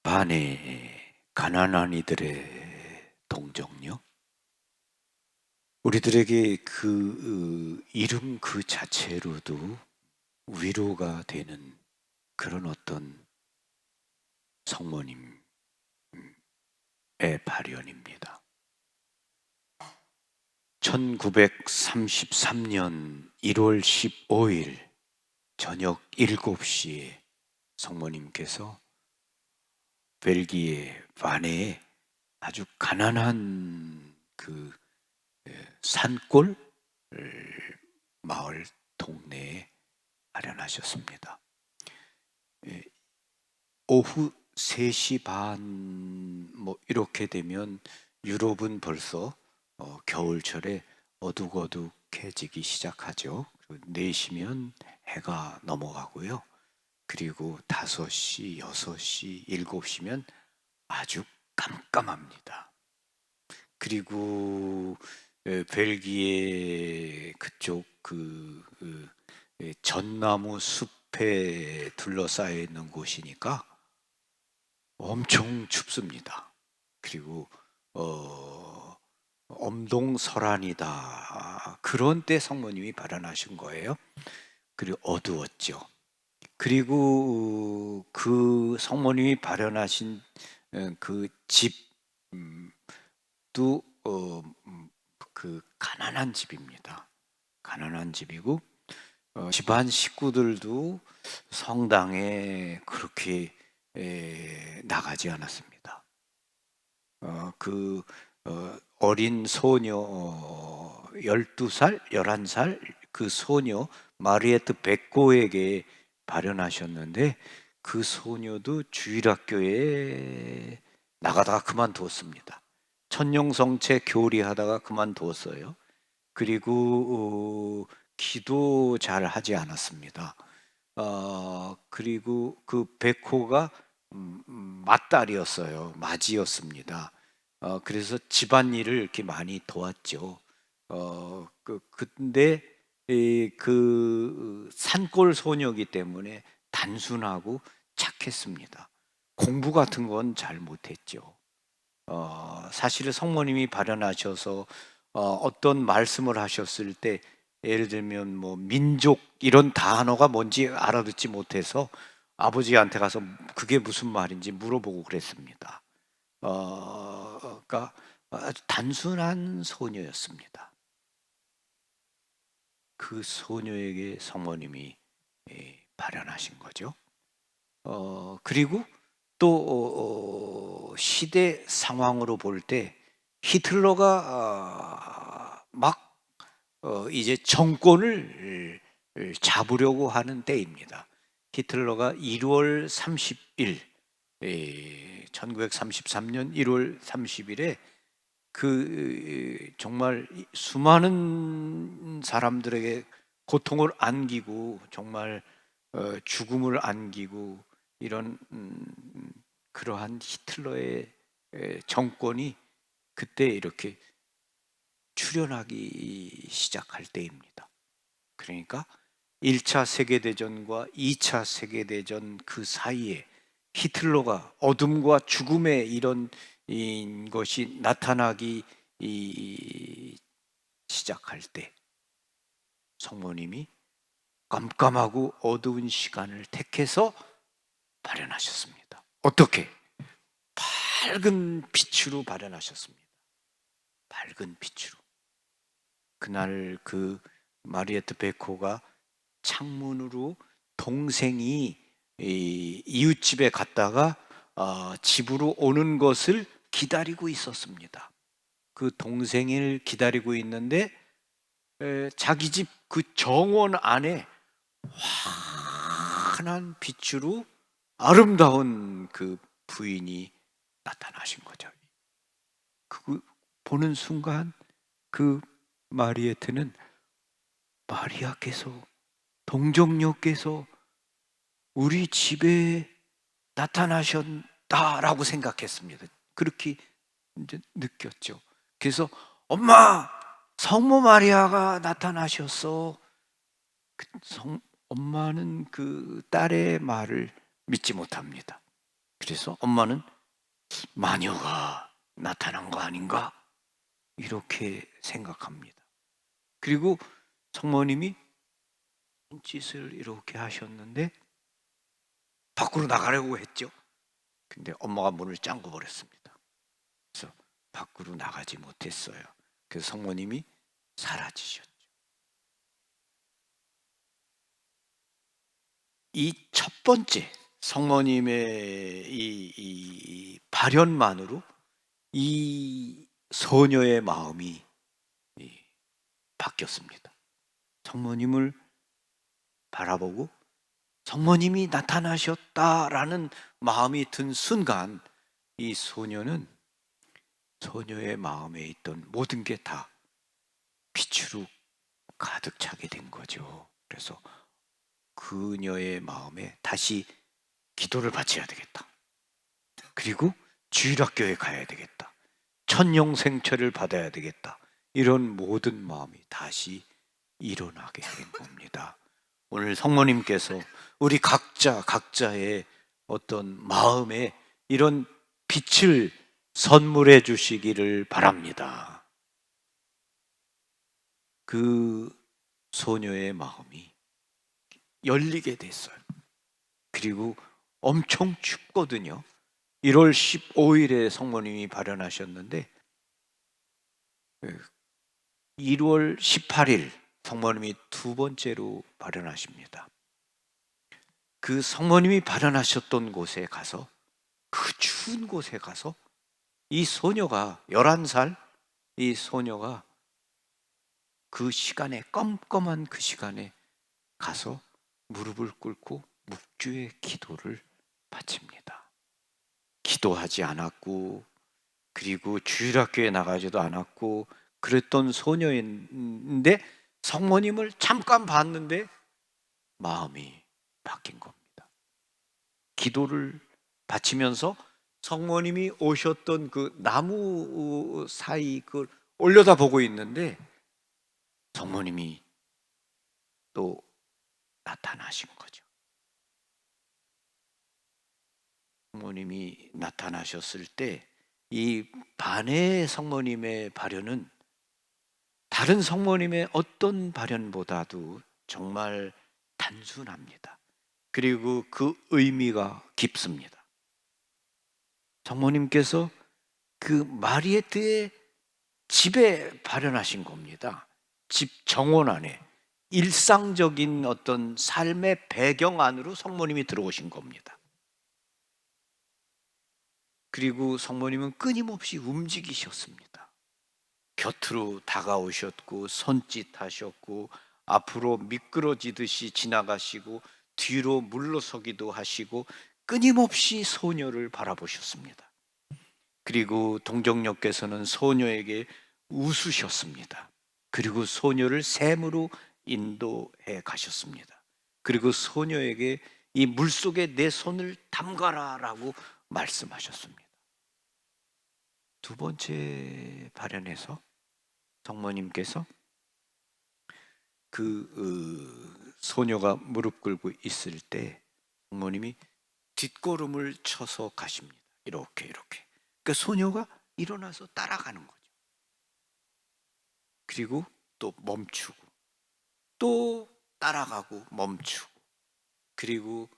반의 가난한 이들의 동정요. 우리들에게 그 이름 그 자체로도 위로가 되는 그런 어떤 성모님의 발현입니다. 1933년 1월 15일 저녁 7시에 성모님께서 벨기에 바네에 아주 가난한 그 산골 마을 동네에 마련하셨습니다. 오후 3시 반 뭐 이렇게 되면 유럽은 벌써 겨울철에 어둑어둑해지기 시작하죠. 4시면 해가 넘어가고요. 그리고 5시, 6시, 7시면 아주 깜깜합니다. 그리고 벨기에 그쪽 전나무 숲에 둘러싸여 있는 곳이니까 엄청 춥습니다. 그리고 엄동설한이다. 그런 때 성모님이 발현하신 거예요. 그리고 어두웠죠. 그리고 그 성모님이 발현하신 그 집도 그 가난한 집입니다. 가난한 집이고 집안 식구들도 성당에 그렇게 나가지 않았습니다. 어린 소녀 12살, 11살 그 소녀 마리에트 베코에게 발현하셨는데 그 소녀도 주일학교에 나가다가 그만두었습니다. 천룡성체 교리하다가 그만두었어요. 그리고 기도 잘 하지 않았습니다. 그리고 그 베코가 맏딸이었어요. 맏이었습니다. 그래서 집안일을 이렇게 많이 도왔죠. 근데 그 산골 소녀이기 때문에 단순하고 착했습니다. 공부 같은 건 잘 못했죠. 사실은 성모님이 발현하셔서 어떤 말씀을 하셨을 때 예를 들면 뭐 민족 이런 단어가 뭔지 알아듣지 못해서 아버지한테 가서 그게 무슨 말인지 물어보고 그랬습니다. 그러니까 아주 단순한 소녀였습니다. 그 소녀에게 성모님이 발현하신 거죠. 그리고 또 시대 상황으로 볼 때 히틀러가 막 이제 정권을 잡으려고 하는 때입니다. 히틀러가 1월 30일, 1933년 1월 30일에 그 정말 수많은 사람들에게 고통을 안기고 정말 죽음을 안기고 이런 그러한 히틀러의 정권이 그때 이렇게 출현하기 시작할 때입니다. 그러니까 1차 세계대전과 2차 세계대전 그 사이에 히틀러가 어둠과 죽음의 이런 것이 나타나기 시작할 때 성모님이 깜깜하고 어두운 시간을 택해서 발현하셨습니다. 어떻게? 밝은 빛으로 발현하셨습니다. 밝은 빛으로. 그날 그 마리에트 베코가 창문으로 동생이 이웃집에 갔다가 집으로 오는 것을 기다리고 있었습니다. 그 동생을 기다리고 있는데 자기 집 그 정원 안에 환한 빛으로 아름다운 그 부인이 나타나신 거죠. 그 보는 순간 그 마리에트는 마리아께서 동정녀께서 우리 집에 나타나셨다라고 생각했습니다. 그렇게 이제 느꼈죠. 그래서 엄마, 성모 마리아가 나타나셨어. 엄마는 그 딸의 말을 믿지 못합니다. 그래서 엄마는 마녀가 나타난 거 아닌가? 이렇게 생각합니다. 그리고 성모님이 손짓을 이렇게 하셨는데 밖으로 나가려고 했죠. 근데 엄마가 문을 잠궈 버렸습니다. 그래서 밖으로 나가지 못했어요. 그래서 성모님이 사라지셨죠. 이 첫 번째 성모님의 이 발현만으로 이 소녀의 마음이 바뀌었습니다. 성모님을 바라보고 성모님이 나타나셨다라는 마음이 든 순간 이 소녀는 소녀의 마음에 있던 모든 게 다 빛으로 가득 차게 된 거죠. 그래서 그녀의 마음에 다시 기도를 바쳐야 되겠다. 그리고 주일학교에 가야 되겠다. 천년생처를 받아야 되겠다. 이런 모든 마음이 다시 일어나게 된 겁니다. 오늘 성모님께서 우리 각자의 어떤 마음에 이런 빛을 선물해 주시기를 바랍니다. 그 소녀의 마음이 열리게 됐어요. 그리고 엄청 춥거든요. 1월 15일에 성모님이 발현하셨는데 1월 18일 성모님이 두 번째로 발현하십니다. 그 성모님이 발현하셨던 곳에 가서 그 추운 곳에 가서 이 소녀가 11살 이 소녀가 그 시간에 껌껌한 그 시간에 가서 무릎을 꿇고 묵주의 기도를 바칩니다. 기도하지 않았고 그리고 주일학교에 나가지도 않았고 그랬던 소녀인데 성모님을 잠깐 봤는데 마음이 바뀐 겁니다. 기도를 바치면서 성모님이 오셨던 그 나무 사이 그걸 올려다보고 있는데 성모님이 또 나타나신 거죠. 성모님이 나타나셨을 때 이 반의 성모님의 발현은 다른 성모님의 어떤 발현보다도 정말 단순합니다. 그리고 그 의미가 깊습니다. 성모님께서 그 마리에트의 집에 발현하신 겁니다. 집 정원 안에 일상적인 어떤 삶의 배경 안으로 성모님이 들어오신 겁니다. 그리고 성모님은 끊임없이 움직이셨습니다. 곁으로 다가오셨고 손짓하셨고 앞으로 미끄러지듯이 지나가시고 뒤로 물러서기도 하시고 끊임없이 소녀를 바라보셨습니다. 그리고 동정녀께서는 소녀에게 웃으셨습니다. 그리고 소녀를 샘으로 인도해 가셨습니다. 그리고 소녀에게 이 물속에 내 손을 담가라라고 말씀하셨습니다. 두 번째 발현에서 성모님께서 소녀가 무릎 꿇고 있을 때 성모님이 뒷걸음을 쳐서 가십니다. 이렇게. 그러니까 소녀가 일어나서 따라가는 거죠. 그리고 또 멈추고 또 따라가고 멈추고 그리고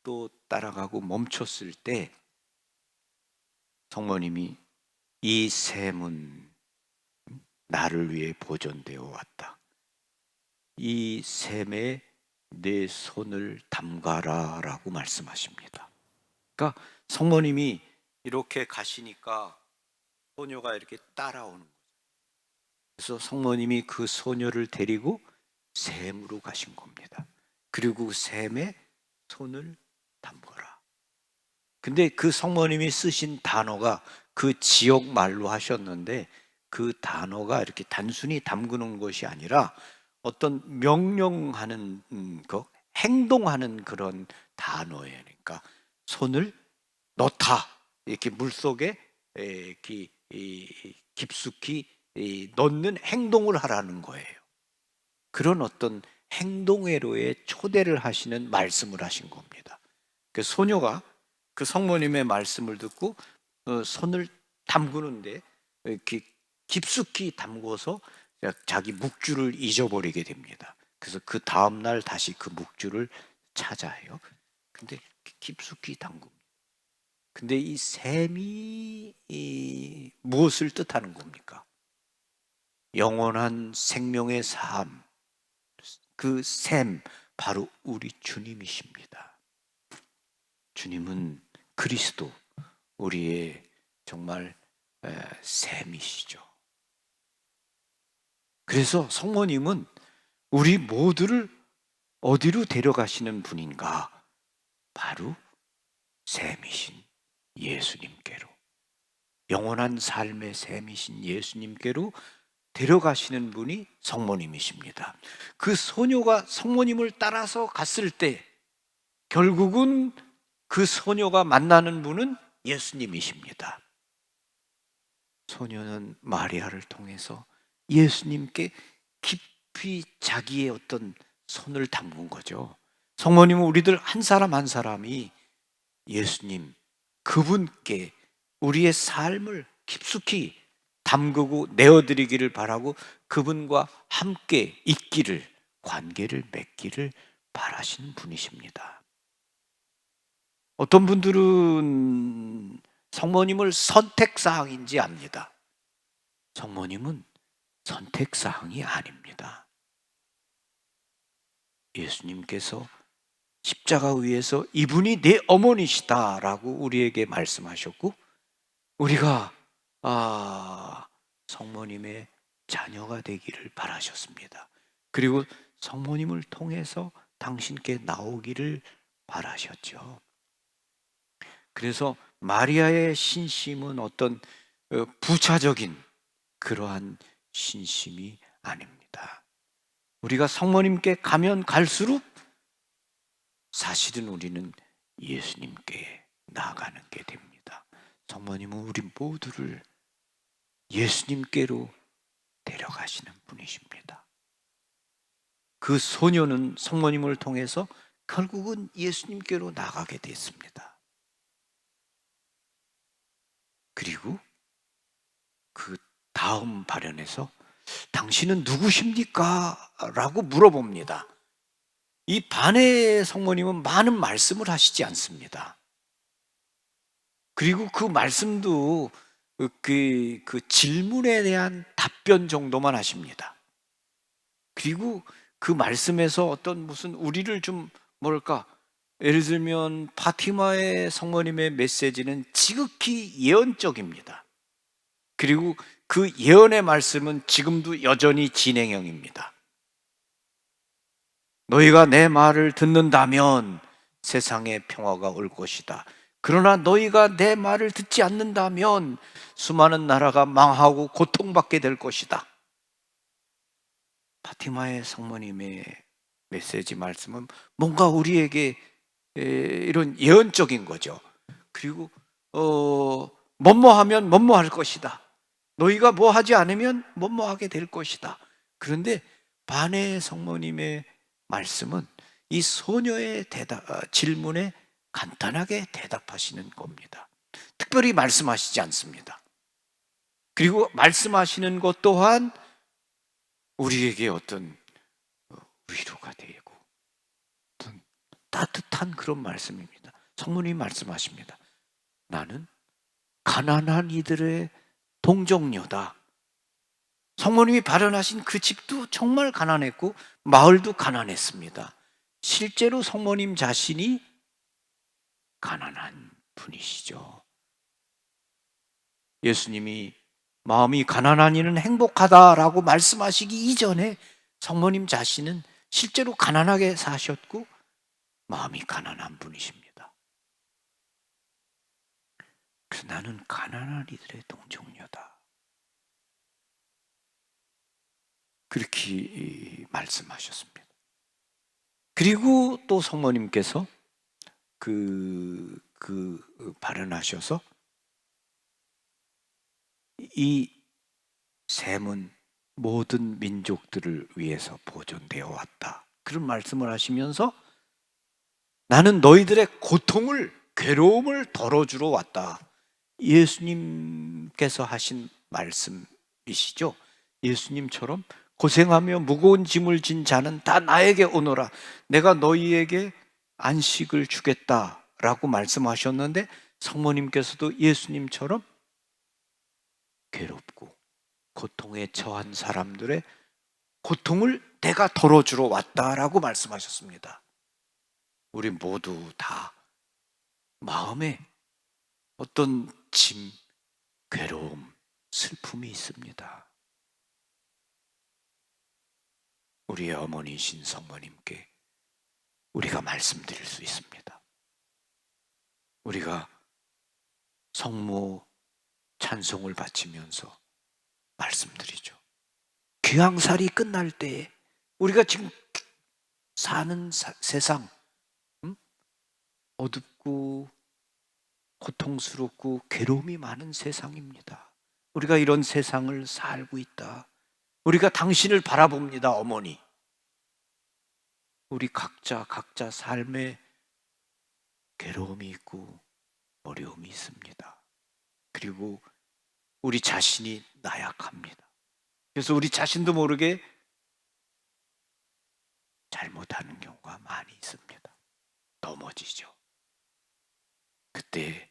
또 따라가고 멈췄을 때 성모님이 이 샘은 나를 위해 보존되어 왔다. 이 샘에 내 손을 담가라 라고 말씀하십니다. 그러니까 성모님이 이렇게 가시니까 소녀가 이렇게 따라오는 거죠. 그래서 성모님이 그 소녀를 데리고 샘으로 가신 겁니다. 그리고 샘에 손을 담거라. 근데 그 성모님이 쓰신 단어가 그 지역 말로 하셨는데 그 단어가 이렇게 단순히 담그는 것이 아니라 어떤 명령하는 행동하는 그런 단어예요. 그러니까 손을 넣다 이렇게 물속에 깊숙이 넣는 행동을 하라는 거예요. 그런 어떤 행동회로에 초대를 하시는 말씀을 하신 겁니다. 그 소녀가 그 성모님의 말씀을 듣고 손을 담그는데 이렇게 깊숙이 담궈서 자기 묵주를 잊어버리게 됩니다. 그래서 그 다음 날 다시 그 묵주를 찾아요. 근데 깊숙이 담굽니다. 근데 이 샘이 무엇을 뜻하는 겁니까? 영원한 생명의 삶, 그 샘, 바로 우리 주님이십니다. 주님은 그리스도, 우리의 정말 샘이시죠. 그래서 성모님은 우리 모두를 어디로 데려가시는 분인가? 바로 샘이신 예수님께로, 영원한 삶의 샘이신 예수님께로 데려가시는 분이 성모님이십니다. 그 소녀가 성모님을 따라서 갔을 때 결국은 그 소녀가 만나는 분은 예수님이십니다. 소녀는 마리아를 통해서 예수님께 깊이 자기의 어떤 손을 담근 거죠. 성모님은 우리들 한 사람 한 사람이 예수님, 그분께 우리의 삶을 깊숙이 담그고 내어드리기를 바라고 그분과 함께 있기를, 관계를 맺기를 바라시는 분이십니다. 어떤 분들은 성모님을 선택사항인지 압니다. 성모님은 선택사항이 아닙니다. 예수님께서 십자가 위에서 이분이 내 어머니시다라고 우리에게 말씀하셨고, 우리가 성모님의 자녀가 되기를 바라셨습니다. 그리고 성모님을 통해서 당신께 나오기를 바라셨죠. 그래서 마리아의 신심은 어떤 부차적인 그러한 신심이 아닙니다. 우리가 성모님께 가면 갈수록 사실은 우리는 예수님께 나아가는 게 됩니다. 성모님은 우리 모두를 예수님께로 데려가시는 분이십니다. 그 소녀는 성모님을 통해서 결국은 예수님께로 나가게 됐습니다. 그리고 그 다음 발언에서 당신은 누구십니까? 라고 물어봅니다. 이 반의 성모님은 많은 말씀을 하시지 않습니다. 그리고 그 말씀도 그 질문에 대한 답변 정도만 하십니다. 그리고 그 말씀에서 어떤 무슨 우리를 좀 뭐랄까, 예를 들면 파티마의 성모님의 메시지는 지극히 예언적입니다. 그리고 그 예언의 말씀은 지금도 여전히 진행형입니다. 너희가 내 말을 듣는다면 세상에 평화가 올 것이다. 그러나 너희가 내 말을 듣지 않는다면 수많은 나라가 망하고 고통받게 될 것이다. 파티마의 성모님의 메시지 말씀은 뭔가 우리에게 이런 예언적인 거죠. 그리고 뭐뭐하면 뭐뭐할 것이다. 너희가 뭐 하지 않으면 뭐뭐하게 될 것이다. 그런데 반의 성모님의 말씀은 이 소녀의 질문에 간단하게 대답하시는 겁니다. 특별히 말씀하시지 않습니다. 그리고 말씀하시는 것 또한 우리에게 어떤 위로가 되고 어떤 따뜻한 그런 말씀입니다. 성모님이 말씀하십니다. 나는 가난한 이들의 동정녀다. 성모님이 발언하신 그 집도 정말 가난했고 마을도 가난했습니다. 실제로 성모님 자신이 가난한 분이시죠. 예수님이 마음이 가난한 이는 행복하다라고 말씀하시기 이전에 성모님 자신은 실제로 가난하게 사셨고 마음이 가난한 분이십니다. 그래서 나는 가난한 이들의 동정녀다. 그렇게 말씀하셨습니다. 그리고 또 성모님께서 발언하셔서 이 샘은 모든 민족들을 위해서 보존되어 왔다. 그런 말씀을 하시면서 나는 너희들의 고통을 괴로움을 덜어주러 왔다. 예수님께서 하신 말씀이시죠. 예수님처럼 고생하며 무거운 짐을 진 자는 다 나에게 오너라. 내가 너희에게 안식을 주겠다라고 말씀하셨는데, 성모님께서도 예수님처럼 괴롭고 고통에 처한 사람들의 고통을 내가 덜어주러 왔다라고 말씀하셨습니다. 우리 모두 다 마음에 어떤 짐, 괴로움, 슬픔이 있습니다. 우리의 어머니이신 성모님께 우리가 말씀드릴 수 있습니다. 우리가 성모 찬송을 바치면서 말씀드리죠. 귀향살이 끝날 때에 우리가 지금 사는 세상, 어둡고 고통스럽고 괴로움이 많은 세상입니다. 우리가 이런 세상을 살고 있다. 우리가 당신을 바라봅니다, 어머니. 우리 각자 삶에 괴로움이 있고 어려움이 있습니다. 그리고 우리 자신이 나약합니다. 그래서 우리 자신도 모르게 잘못하는 경우가 많이 있습니다. 넘어지죠. 그때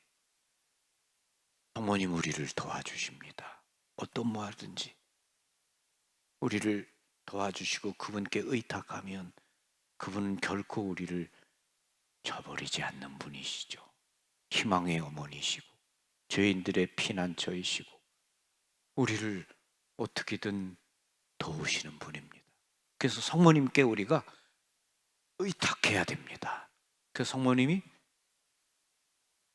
성모님 우리를 도와주십니다. 어떤 뭐하든지 우리를 도와주시고 그분께 의탁하면 그분은 결코 우리를 저버리지 않는 분이시죠. 희망의 어머니시고 죄인들의 피난처이시고 우리를 어떻게든 도우시는 분입니다. 그래서 성모님께 우리가 의탁해야 됩니다. 그래서 성모님이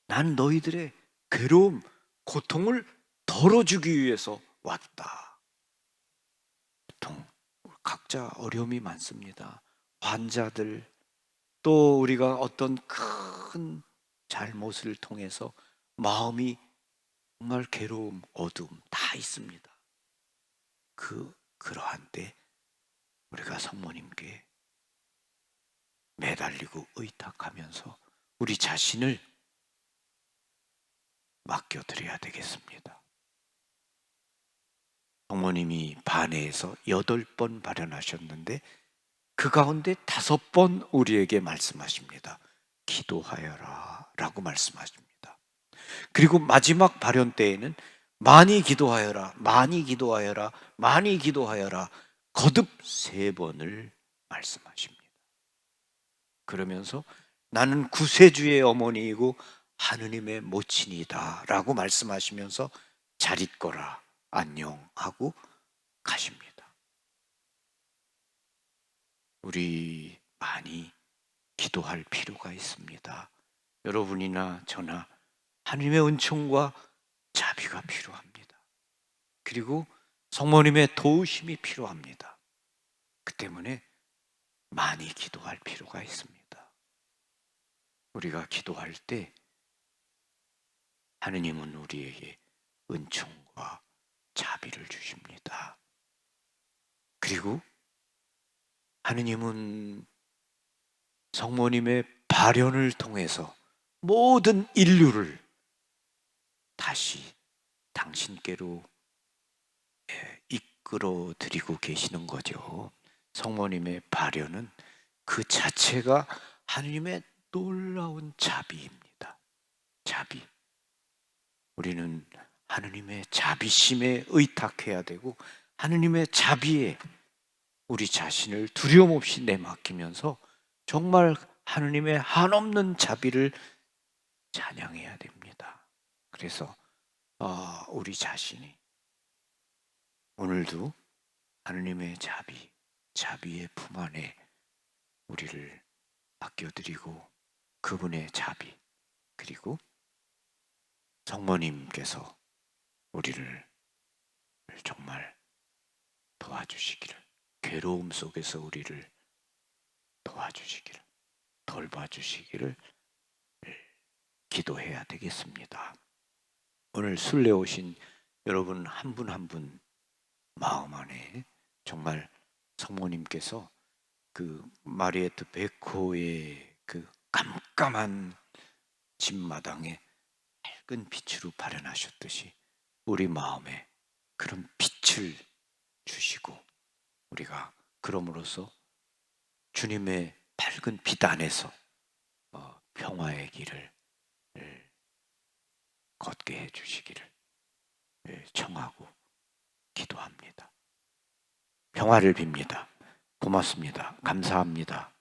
난 너희들의 괴로움, 고통을 덜어주기 위해서 왔다. 고통, 각자 어려움이 많습니다. 환자들, 또 우리가 어떤 큰 잘못을 통해서 마음이 정말 괴로움, 어두움 다 있습니다. 그러한 때 우리가 성모님께 매달리고 의탁하면서 우리 자신을 맡겨드려야 되겠습니다. 성모님이 반해에서 8번 발현하셨는데 그 가운데 5번 우리에게 말씀하십니다. 기도하여라 라고 말씀하십니다. 그리고 마지막 발현 때에는 많이 기도하여라, 많이 기도하여라, 많이 기도하여라 거듭 3번을 말씀하십니다. 그러면서 나는 구세주의 어머니이고 하느님의 모친이다 라고 말씀하시면서 잘 있거라, 안녕 하고 가십니다. 우리 많이 기도할 필요가 있습니다. 여러분이나 저나 하느님의 은총과 자비가 필요합니다. 그리고 성모님의 도우심이 필요합니다. 그 때문에 많이 기도할 필요가 있습니다. 우리가 기도할 때 하느님은 우리에게 은총과 자비를 주십니다. 그리고 하느님은 성모님의 발현을 통해서 모든 인류를 다시 당신께로 이끌어 드리고 계시는 거죠. 성모님의 발현은 그 자체가 하느님의 놀라운 자비입니다. 자비. 우리는 하느님의 자비심에 의탁해야 되고 하느님의 자비에 우리 자신을 두려움 없이 내맡기면서 정말 하느님의 한없는 자비를 찬양해야 됩니다. 그래서 우리 자신이 오늘도 하느님의 자비의 품 안에 우리를 맡겨드리고 그분의 자비 그리고 성모님께서 우리를 정말 도와주시기를, 괴로움 속에서 우리를 도와주시기를, 돌봐주시기를 기도해야 되겠습니다. 오늘 순례 오신 여러분 한 분 한 분 마음 안에 정말 성모님께서 그 마리에트 베코의 그 깜깜한 아침마당에 밝은 빛으로 발현하셨듯이 우리 마음에 그런 빛을 주시고 우리가 그럼으로써 주님의 밝은 빛 안에서 평화의 길을 걷게 해 주시기를 청하고 기도합니다. 평화를 빕니다. 고맙습니다. 감사합니다.